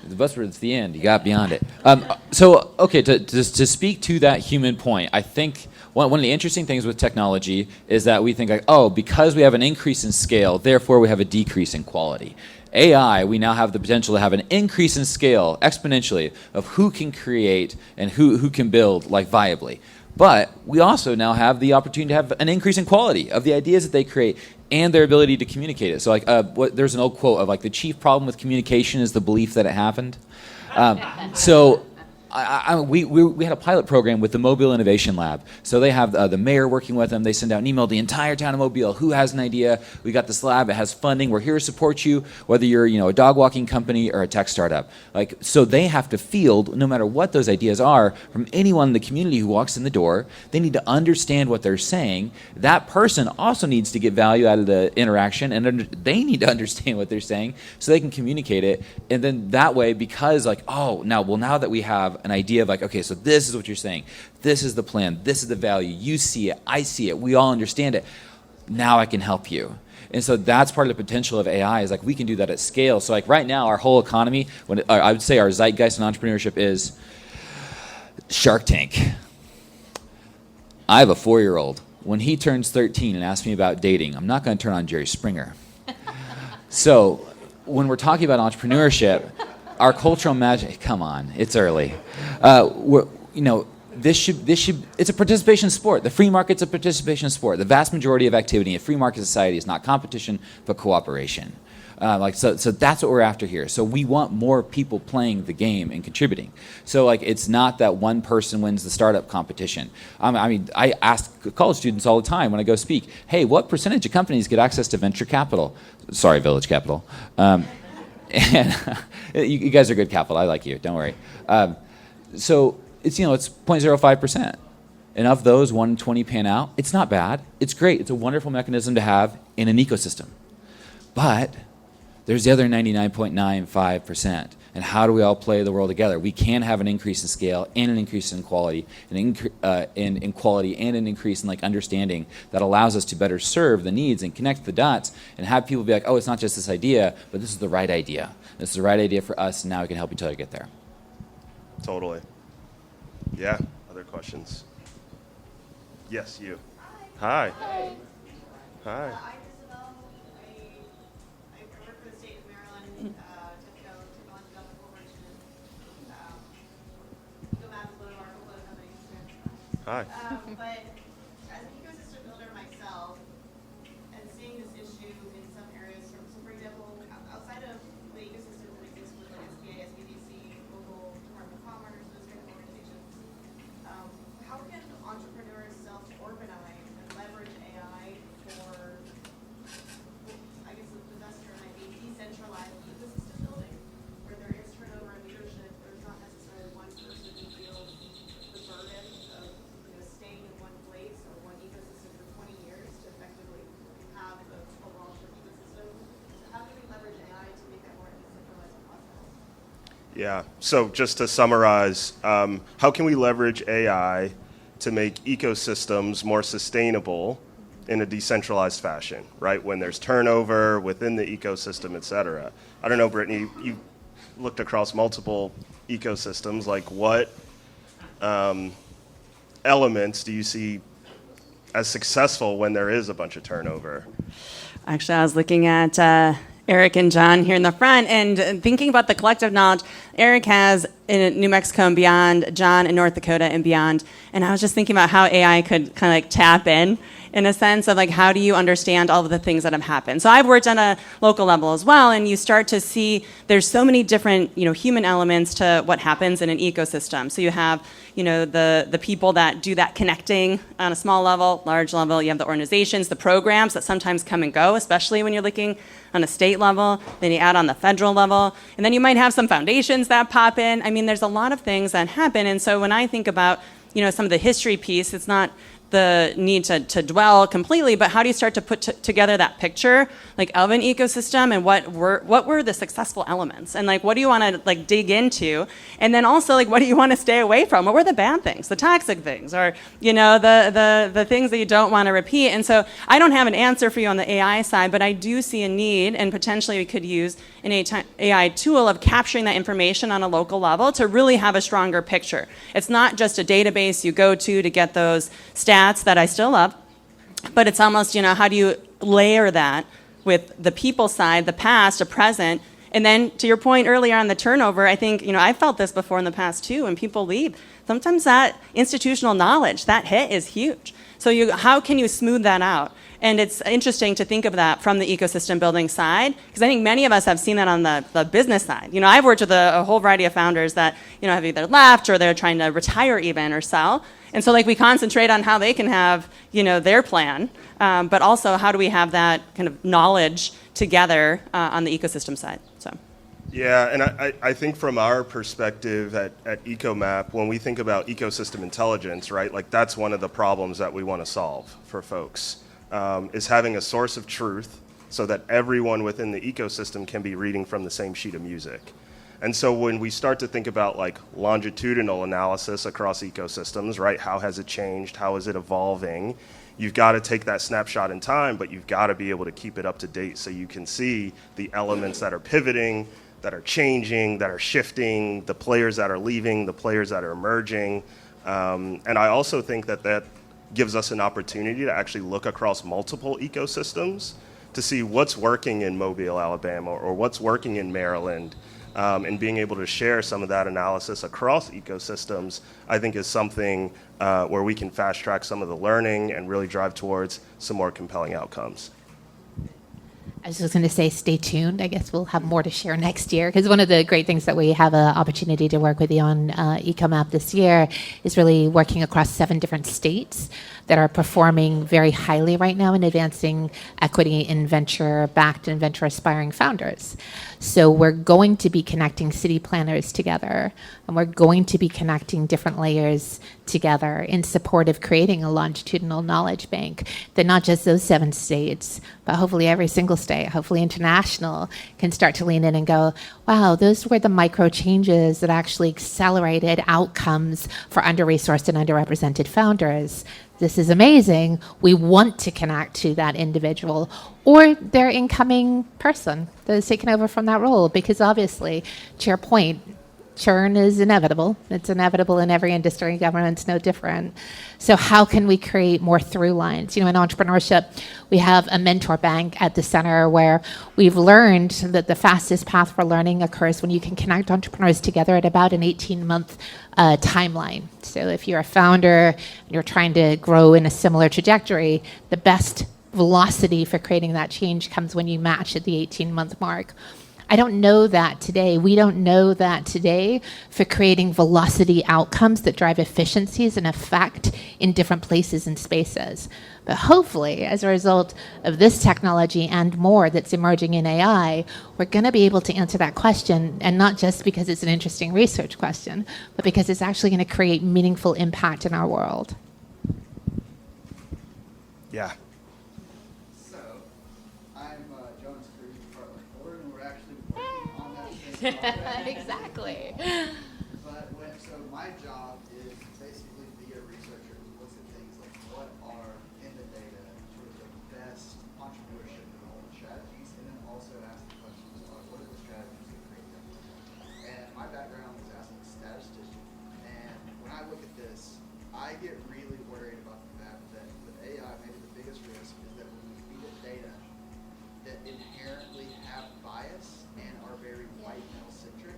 The buzzword's the end. You got beyond it. To speak to that human point, I think one of the interesting things with technology is that we think because we have an increase in scale, therefore we have a decrease in quality. AI, we now have the potential to have an increase in scale exponentially of who can create and who can build viably. But we also now have the opportunity to have an increase in quality of the ideas that they create and their ability to communicate it. So there's an old quote of the chief problem with communication is the belief that it happened. We had a pilot program with the Mobile Innovation Lab. So they have the mayor working with them. They send out an email to the entire town of Mobile. Who has an idea? We got this lab. It has funding. We're here to support you, whether you're a dog walking company or a tech startup. So they have to field, no matter what those ideas are, from anyone in the community who walks in the door. They need to understand what they're saying. That person also needs to get value out of the interaction, and they need to understand what they're saying so they can communicate it. And then that way, because now that we have an idea of okay, so this is what you're saying. This is the plan. This is the value. You see it. I see it. We all understand it. Now I can help you. And so that's part of the potential of AI is we can do that at scale. So right now, our whole economy, I would say our zeitgeist in entrepreneurship is Shark Tank. I have a 4-year-old. When he turns 13 and asks me about dating, I'm not going to turn on Jerry Springer. So when we're talking about entrepreneurship, our cultural magic, come on, it's early. This should, it's a participation sport. The free market's a participation sport. The vast majority of activity in a free market society is not competition, but cooperation. So that's what we're after here. So we want more people playing the game and contributing. So it's not that one person wins the startup competition. I ask college students all the time when I go speak, hey, what percentage of companies get access to venture capital? Sorry, Village Capital. And you guys are good capital. I like you. Don't worry. So it's 0.05%. And of those, 120 pan out. It's not bad. It's great. It's a wonderful mechanism to have in an ecosystem. But there's the other 99.95%. And how do we all play the world together? We can have an increase in scale and an increase in quality, in quality and an increase in understanding that allows us to better serve the needs and connect the dots and have people be like, oh, it's not just this idea, but this is the right idea. This is the right idea for us, and now we can help each other get there. Totally. Yeah. Other questions? Yes, you. Hi. Hi. Hi. I work for the state of Maryland, Technology Development Corporation. Ecomap is one of our portfolio companies. Hi. But as an ecosystem builder myself, and seeing this issue in some areas, so for example, outside of the ecosystem that exists with SBA, SBDC, local Department of Commerce, those kind of organizations, how can entrepreneurs self-organize and leverage AI for, I guess the best term might be decentralized ecosystem building, where there is turnover in leadership, there's not necessarily one person who feels the burden of staying in one place or one ecosystem for 20 years to effectively have a long-term ecosystem. So how can we leverage AI to make that more decentralized process? Yeah. So just to summarize, how can we leverage AI to make ecosystems more sustainable in a decentralized fashion, right? When there's turnover within the ecosystem, et cetera. I don't know, Brittany, you looked across multiple ecosystems. Like what elements do you see as successful when there is a bunch of turnover? Actually, I was looking at Eric and John here in the front and thinking about the collective knowledge Eric has in New Mexico and beyond, John in North Dakota and beyond. And I was just thinking about how AI could kind of tap in a sense of how do you understand all of the things that have happened. So I've worked on a local level as well, and you start to see there's so many different human elements to what happens in an ecosystem. So you have the people that do that connecting on a small level, large level. You have the organizations, the programs that sometimes come and go, especially when you're looking on a state level. Then you add on the federal level, and then you might have some foundations that pop in. I mean, there's a lot of things that happen. And so when I think about some of the history piece, it's not the need to dwell completely, but how do you start to put together that picture of an ecosystem, and what were the successful elements, and what do you want to dig into, and then also what do you want to stay away from? What were the bad things, the toxic things, or the things that you don't want to repeat? And so I don't have an answer for you on the AI side, but I do see a need, and potentially we could use an AI tool of capturing that information on a local level to really have a stronger picture. It's not just a database you go to get those stats that I still love, but it's almost, how do you layer that with the people side, the past, the present, and then to your point earlier on the turnover, I think, I felt this before in the past too, when people leave. Sometimes that institutional knowledge, that hit is huge. So how can you smooth that out? And it's interesting to think of that from the ecosystem building side, because I think many of us have seen that on the business side. I've worked with a whole variety of founders that, have either left or they're trying to retire even or sell. And so we concentrate on how they can have, their plan, but also how do we have that kind of knowledge together on the ecosystem side. So. Yeah, and I think from our perspective at Ecomap, when we think about ecosystem intelligence, right, that's one of the problems that we want to solve for folks, is having a source of truth so that everyone within the ecosystem can be reading from the same sheet of music. And so when we start to think about longitudinal analysis across ecosystems, right, how has it changed? How is it evolving? You've got to take that snapshot in time, but you've got to be able to keep it up to date so you can see the elements that are pivoting, that are changing, that are shifting, the players that are leaving, the players that are emerging. And I also think that gives us an opportunity to actually look across multiple ecosystems to see what's working in Mobile, Alabama, or what's working in Maryland. And being able to share some of that analysis across ecosystems, I think is something where we can fast track some of the learning and really drive towards some more compelling outcomes. I was just going to say, stay tuned. I guess we'll have more to share next year, because one of the great things that we have an opportunity to work with you on Ecomap this year is really working across 7 different states that are performing very highly right now in advancing equity in venture-backed and venture-aspiring founders. So we're going to be connecting city planners together, and we're going to be connecting different layers together in support of creating a longitudinal knowledge bank that not just those 7 states, but hopefully every single state say, hopefully international, can start to lean in and go, wow, those were the micro changes that actually accelerated outcomes for under-resourced and underrepresented founders. This is amazing. We want to connect to that individual or their incoming person that has taken over from that role, because obviously, to your point, churn is inevitable. It's inevitable in every industry. Government's no different. So how can we create more through lines? In entrepreneurship, we have a mentor bank at the center where we've learned that the fastest path for learning occurs when you can connect entrepreneurs together at about an 18-month timeline. So if you're a founder and you're trying to grow in a similar trajectory, the best velocity for creating that change comes when you match at the 18-month mark. I don't know that today. We don't know that today for creating velocity outcomes that drive efficiencies and effect in different places and spaces. But hopefully, as a result of this technology and more that's emerging in AI, we're going to be able to answer that question, and not just because it's an interesting research question, but because it's actually going to create meaningful impact in our world. Yeah. Exactly. But so my job is basically be a researcher who looks at things like what are in the data sort of the best entrepreneurship development strategies, and then also ask the questions of what are the strategies that create them. And my background is as a statistician, and when I look at this, I get really worried about the fact that with AI, maybe the biggest risk is that when we feed it data that inherently have bias and are very white male-centric,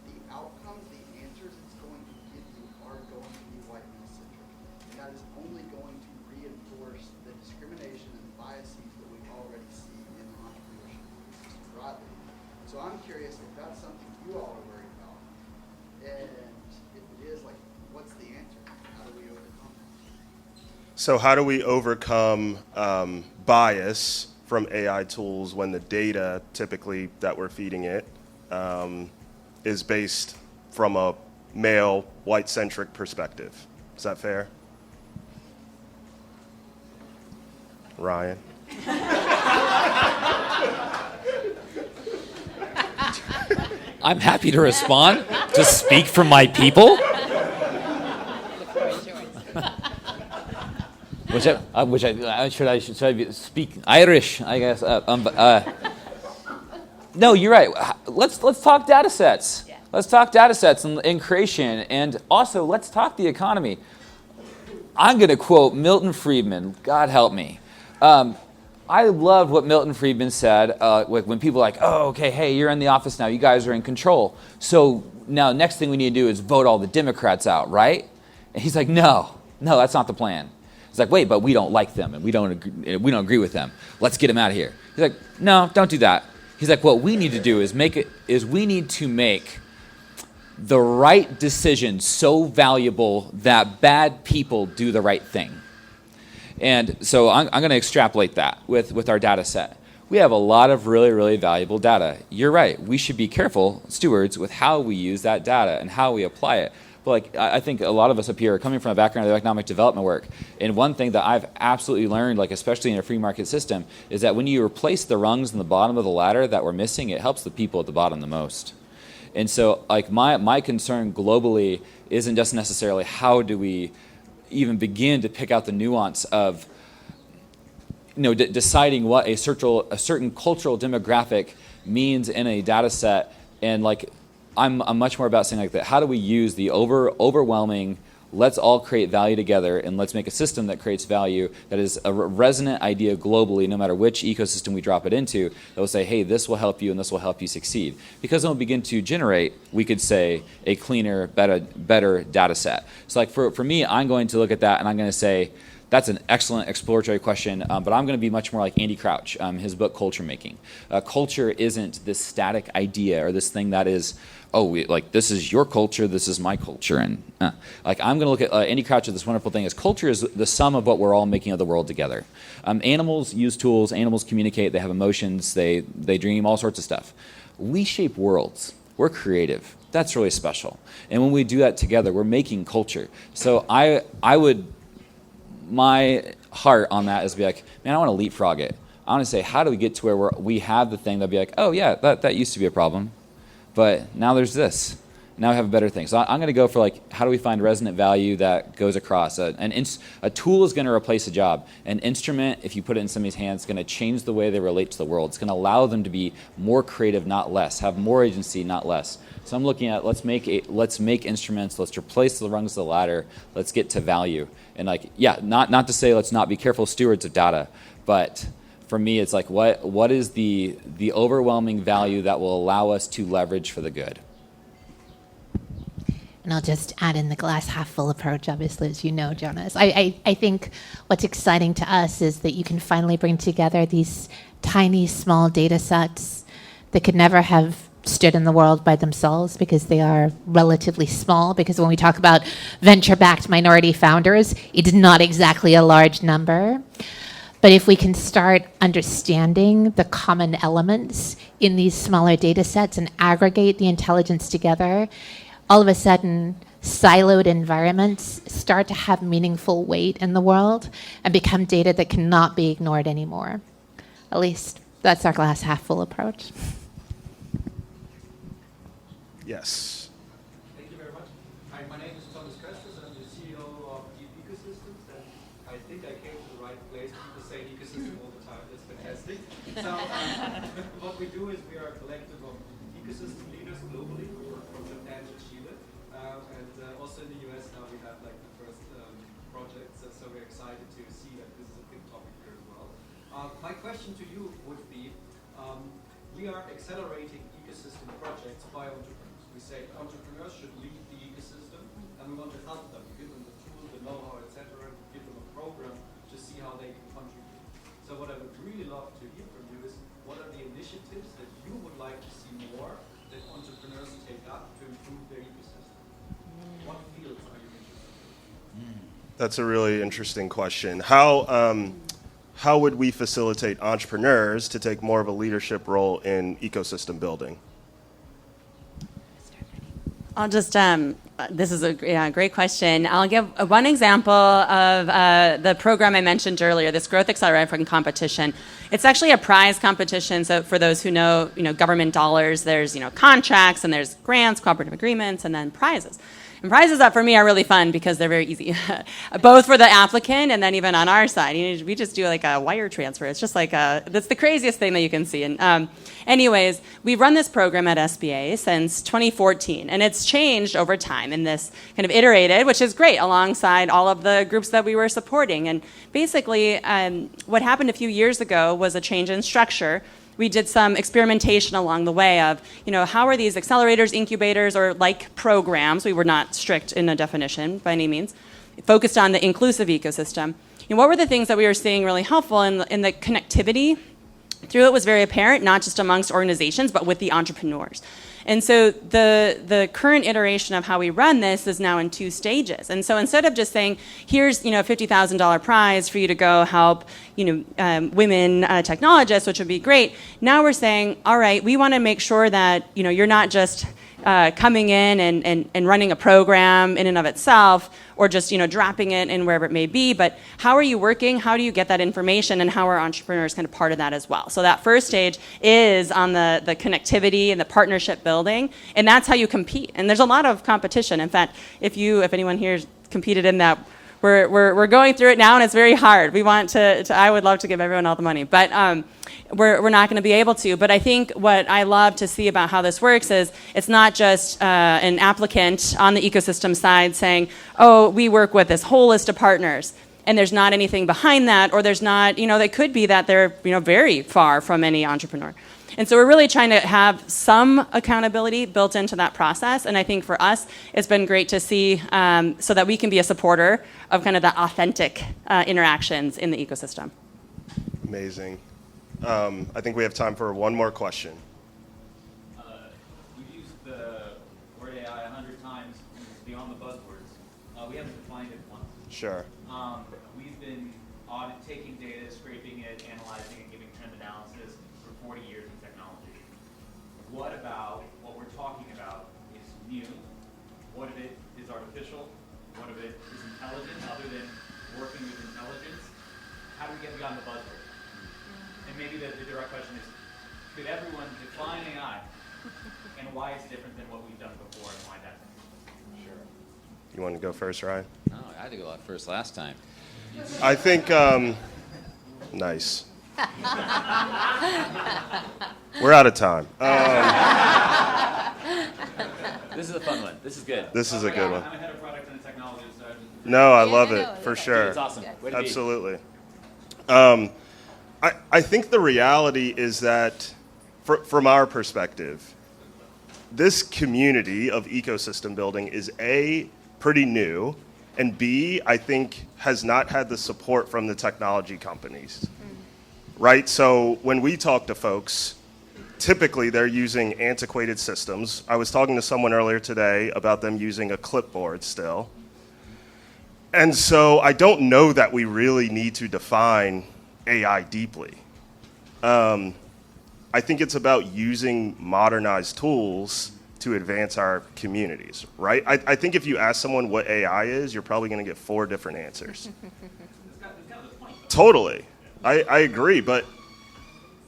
the outcomes, the answers it's going to give you are going to be white male-centric. And that is only going to reinforce the discrimination and the biases that we already see in the entrepreneurship ecosystem broadly. So I'm curious if that's something you all are worried about. And if it is, like, what's the answer? How do we overcome it? So how do we overcome bias from AI tools when the data typically that we're feeding it is based from a male, white-centric perspective? Is that fair? Ryan? I'm happy to respond, to speak for my people. Should I speak Irish? I guess. No, you're right. Let's talk data sets. Yeah. Let's talk data sets and creation, and also let's talk the economy. I'm going to quote Milton Friedman. God help me. I loved what Milton Friedman said when people are like, oh, okay, hey, you're in the office now. You guys are in control. So now next thing we need to do is vote all the Democrats out, right? And he's like, no, that's not the plan. He's like, wait, but we don't like them and we don't agree with them. Let's get them out of here. He's like, no, don't do that. He's like, what we need to do is we need to make the right decision so valuable that bad people do the right thing. And so I'm going to extrapolate that with our data set. We have a lot of really, really valuable data. You're right. We should be careful stewards with how we use that data and how we apply it. But I think a lot of us up here are coming from a background of economic development work. And one thing that I've absolutely learned, especially in a free market system, is that when you replace the rungs in the bottom of the ladder that we're missing, it helps the people at the bottom the most. And so my concern globally isn't just necessarily how do we even begin to pick out the nuance of deciding what a certain cultural demographic means in a data set, and I'm much more about saying that. How do we use the overwhelming, let's all create value together and let's make a system that creates value that is a resonant idea globally, no matter which ecosystem we drop it into, that will say, hey, this will help you and this will help you succeed. Because then we'll begin to generate, we could say, a cleaner, better data set. So for me, I'm going to look at that and I'm going to say, that's an excellent exploratory question, but I'm going to be much more like Andy Crouch, his book Culture Making. Culture isn't this static idea or this thing that is, this is your culture, this is my culture. And I'm going to look at Andy Crouch. This wonderful thing is culture is the sum of what we're all making of the world together. Animals use tools, animals communicate, they have emotions, they dream, all sorts of stuff. We shape worlds. We're creative. That's really special. And when we do that together, we're making culture. So my heart on that is to be like, man, I want to leapfrog it. I want to say, how do we get to where we have the thing that'll be like, oh yeah, that used to be a problem, but now there's this. Now we have a better thing. So I'm going to go for like, how do we find resonant value that goes across? A tool is going to replace a job. An instrument, if you put it in somebody's hands, is going to change the way they relate to the world. It's going to allow them to be more creative, not less. Have more agency, not less. So I'm looking at let's make instruments. Let's replace the rungs of the ladder. Let's get to value. And like, yeah, not to say let's not be careful stewards of data, but for me, it's like what is the overwhelming value that will allow us to leverage for the good? And I'll just add in the glass half full approach, obviously, as you know, Jonas. I think what's exciting to us is that you can finally bring together these tiny, small data sets that could never have stood in the world by themselves because they are relatively small. Because when we talk about venture-backed minority founders, it's not exactly a large number. But if we can start understanding the common elements in these smaller data sets and aggregate the intelligence together, all of a sudden, siloed environments start to have meaningful weight in the world and become data that cannot be ignored anymore. At least that's our glass half full approach. Yes. Thank you very much. Hi, my name is Thomas Crestus. I'm the CEO of Deep Ecosystems, and I think I came to the right place. People say ecosystem all the time. That's fantastic. So what we do is we are a collective of ecosystem leaders globally from Japan to Chile, and also in the US now we have like the first projects. So we're excited to see that this is a big topic here as well. My question to you would be, we are accelerating ecosystem projects by entrepreneurs. We say entrepreneurs should lead the ecosystem, and we want to help them, give them the tools, the know-how, etc., give them a program to see how they can contribute. So what I would really love to hear from you is, what are the initiatives that you would like to see more that entrepreneurs take up to improve their ecosystem? What fields are you interested in? That's a really interesting question. How would we facilitate entrepreneurs to take more of a leadership role in ecosystem building? I'll just, this is a great question. I'll give one example of the program I mentioned earlier, this Growth Accelerator competition. It's actually a prize competition. So for those who know, government dollars, there's, contracts and there's grants, cooperative agreements, and then prizes. And prizes that for me are really fun because they're very easy, both for the applicant and then even on our side. We just do like a wire transfer. It's just like that's the craziest thing that you can see. And anyways, we've run this program at SBA since 2014, and it's changed over time in this kind of iterated, which is great, alongside all of the groups that we were supporting. And basically, what happened a few years ago was a change in structure. We did some experimentation along the way of, how are these accelerators, incubators, or like programs, we were not strict in a definition by any means, focused on the inclusive ecosystem. What were the things that we were seeing really helpful in the connectivity? Through it was very apparent, not just amongst organizations, but with the entrepreneurs. And so the current iteration of how we run this is now in 2 stages. And so instead of just saying, here's a $50,000 prize for you to go help women technologists, which would be great, now we're saying, all right, we want to make sure that you're not just coming in and running a program in and of itself, or just dropping it in wherever it may be, but how are you working? How do you get that information, and how are entrepreneurs kind of part of that as well? So that first stage is on the connectivity and the partnership building, and that's how you compete. And there's a lot of competition. In fact, if anyone here competed in that, we're going through it now, and it's very hard. We want to I would love to give everyone all the money, but we're not going to be able to. But I think what I love to see about how this works is it's not just an applicant on the ecosystem side saying, oh, we work with this whole list of partners, and there's not anything behind that, or there's not, they could be that they're very far from any entrepreneur. And so we're really trying to have some accountability built into that process. And I think for us, it's been great to see so that we can be a supporter of kind of the authentic interactions in the ecosystem. Amazing. I think we have time for one more question. We've used the word AI 100 times, and it's beyond the buzzwords. We haven't defined it once. Sure. We've been taking data, scraping it, analyzing it, giving trend analysis for 40 years in technology. What about what we're talking about is new? What of it is artificial? What of it is intelligent, other than working with intelligence? How do we get beyond the buzzword? And maybe the direct question is, could everyone define AI and why it's different than what we've done before and why that's sure. You want to go first, Ryan? No, I had to go first last time. I think, nice. We're out of time. This is a fun one. This is good. This is a good one. I'm a head of product and technology, so I just No, I love it, for sure. It's awesome. Way to be. Absolutely. I think the reality is that, from our perspective, this community of ecosystem building is A, pretty new, and B, I think has not had the support from the technology companies. Right? So when we talk to folks, typically they're using antiquated systems. I was talking to someone earlier today about them using a clipboard still. And so I don't know that we really need to define AI deeply. I think it's about using modernized tools to advance our communities, right? I think if you ask someone what AI is, you're probably going to get 4 different answers. Totally. I agree, but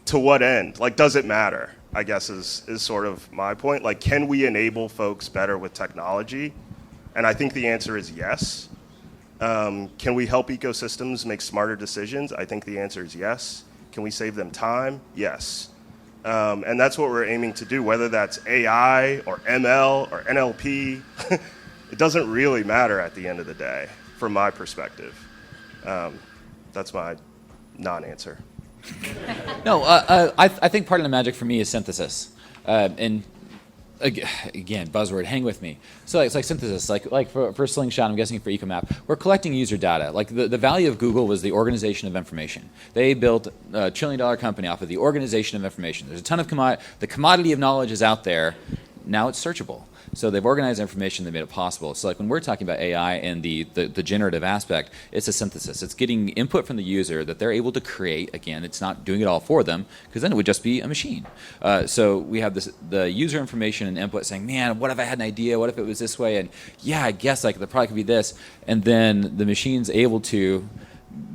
to what end? Like, does it matter? I guess is sort of my point. Like, can we enable folks better with technology? And I think the answer is yes. Can we help ecosystems make smarter decisions? I think the answer is yes. Can we save them time? Yes. And that's what we're aiming to do, whether that's AI or ML or NLP. It doesn't really matter at the end of the day, from my perspective. That's my non-answer. No, I think part of the magic for me is synthesis. And again, buzzword, hang with me. So it's like synthesis, like for Slyngshot, I'm guessing for Ecomap, we're collecting user data. Like the value of Google was the organization of information. They built a $1 trillion company off of the organization of information. There's a ton of the commodity of knowledge is out there. Now it's searchable. So they've organized information that made it possible. So like when we're talking about AI and the generative aspect, it's a synthesis. It's getting input from the user that they're able to create. Again, it's not doing it all for them, because then it would just be a machine. So we have the user information and input saying, man, what if I had an idea? What if it was this way? And yeah, I guess like the product could be this. And then the machine's able to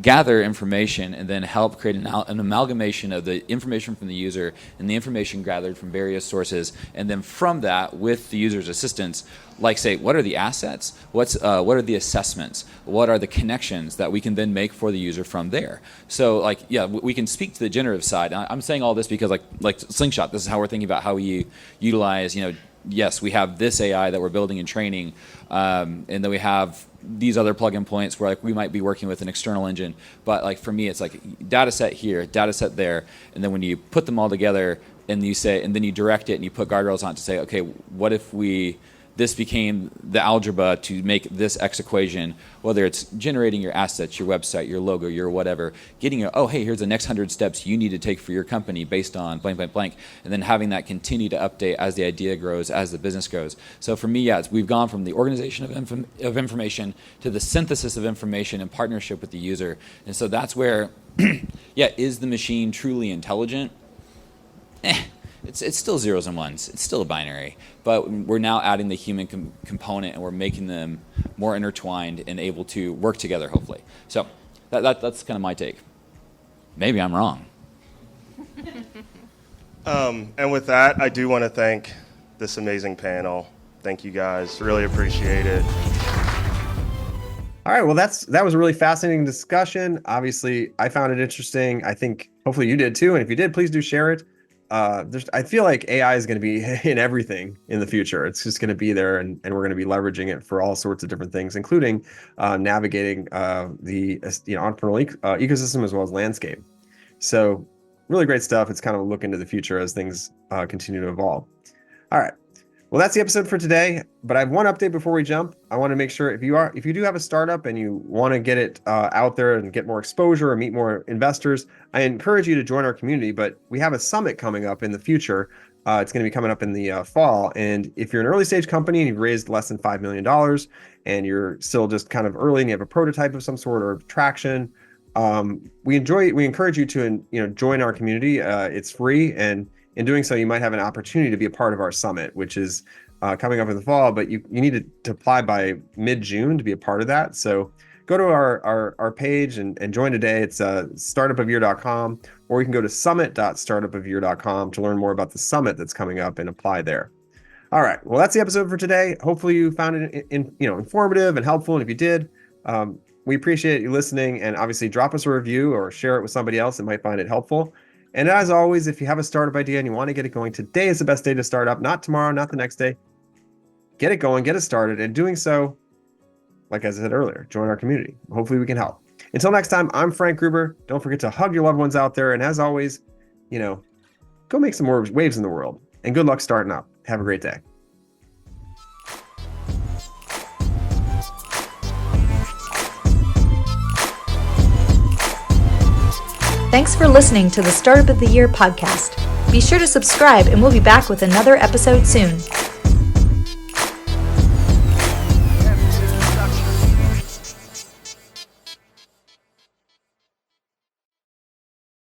gather information and then help create an amalgamation of the information from the user and the information gathered from various sources, and then from that, with the user's assistance, like say, what are the assets? What are the assessments? What are the connections that we can then make for the user from there? So like, yeah, we can speak to the generative side. I'm saying all this because like Slyngshot, this is how we're thinking about how we utilize, yes, we have this AI that we're building and training, and then we have these other plug-in points where like we might be working with an external engine. But like for me, it's like data set here, data set there, and then when you put them all together and you say, and then you direct it and you put guardrails on it to say, okay, what if this became the algebra to make this X equation, whether it's generating your assets, your website, your logo, your whatever, getting hey, here's the next 100 steps you need to take for your company based on blank, blank, blank, and then having that continue to update as the idea grows, as the business grows. So for me, yeah, we've gone from the organization of information to the synthesis of information in partnership with the user. And so that's where, yeah, is the machine truly intelligent? It's still zeros and ones. It's still a binary. But we're now adding the human component, and we're making them more intertwined and able to work together, hopefully. So that's kind of my take. Maybe I'm wrong. And with that, I do want to thank this amazing panel. Thank you guys. Really appreciate it. All right, well, that was a really fascinating discussion. Obviously, I found it interesting. I think hopefully you did too. And if you did, please do share it. I feel like AI is going to be in everything in the future. It's just going to be there, and we're going to be leveraging it for all sorts of different things, including navigating the entrepreneurial ecosystem as well as landscape. So really great stuff. It's kind of a look into the future as things continue to evolve. All right. Well, that's the episode for today, but I have one update before we jump. I want to make sure if you do have a startup and you want to get it out there and get more exposure or meet more investors, I encourage you to join our community, but we have a summit coming up in the future. It's going to be coming up in the fall. And if you're an early stage company and you've raised less than $5 million and you're still just kind of early and you have a prototype of some sort or traction, we encourage you to join our community. It's free, and in doing so, you might have an opportunity to be a part of our summit, which is coming up in the fall, but you need to apply by mid-June to be a part of that. So go to our page and join today. It's startupofyear.com, or you can go to summit.startupofyear.com to learn more about the summit that's coming up and apply there. All right. Well, that's the episode for today. Hopefully you found it informative and helpful. And if you did, we appreciate you listening. And obviously drop us a review or share it with somebody else that might find it helpful. And as always, if you have a startup idea and you want to get it going, today is the best day to start up, not tomorrow, not the next day. Get it going, get it started. And doing so, like I said earlier, join our community. Hopefully we can help. Until next time, I'm Frank Gruber. Don't forget to hug your loved ones out there. And as always, go make some more waves in the world. And good luck starting up. Have a great day. Thanks for listening to the Startup of the Year podcast. Be sure to subscribe and we'll be back with another episode soon.